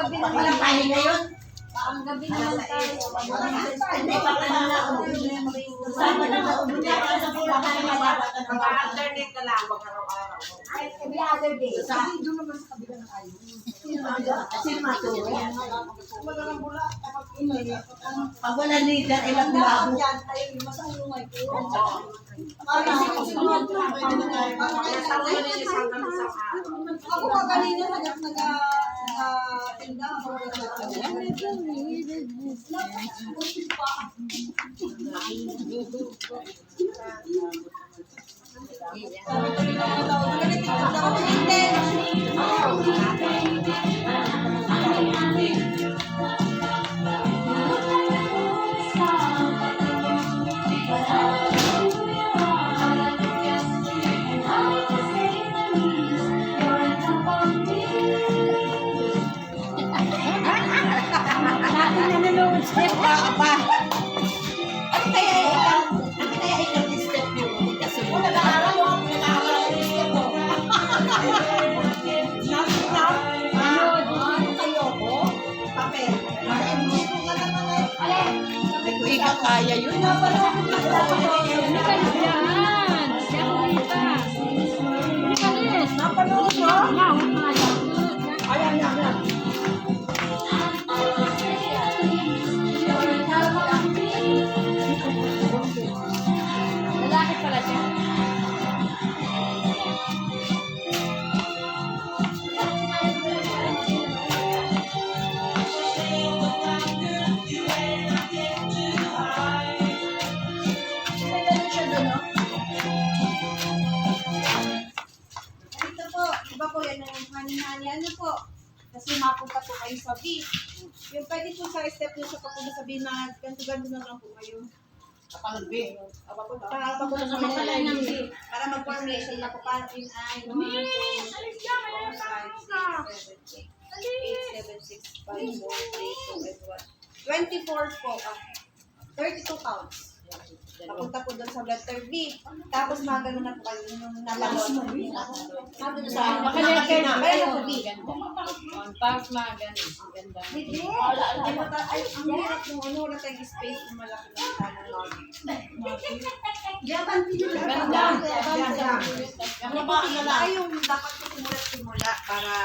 gabi na Walang tayo ngayon. Ang gabi naman tayo. Hindi pa ka na ako. Sama na ako. Bunya ka sa pula ka na Alternate ka lang, wag araw-araw. Every other day. doon naman sa kabila ng ayo. Kasi matuwa. Pag wala leader, ilang labo. Ako pa kanina nag-tinda ako. Apa? Ano kaya ikaw step mo? Kasi mo nag-aaral mo. Ano kayo ko? Papel. Kung ikaw kaya yun. Napanood mo? Ayan. Lalaki pala siya. Ito po, iba po yan ang hani-hani. Ano po? Kasi mapunta po kayo sa beach. Yung pwede po sa step nyo sa pagpunta sa beach na ganto-ganto na lang po kayo. Kapalagbi. Para papunta sa mga para mag-formation na po para in ay 1, 2, 3, 4, 5, 6, 7, 8, 7, 6, 5, 4, 3, 2, 1. 24 po. 32 pounds. Papunta po doon sa letter B. Tapos magano na po kayo yung nalalos mo. Sabi na sa Naka-letter na. B. Kaya nasa B. Tapos maganda. Ganda. Hindi. Ay, ang hirap nung ano, wala tayong space na malaki na tanong. Yaban pinula. Ganda. Ano ba ang yung dapat ko simula para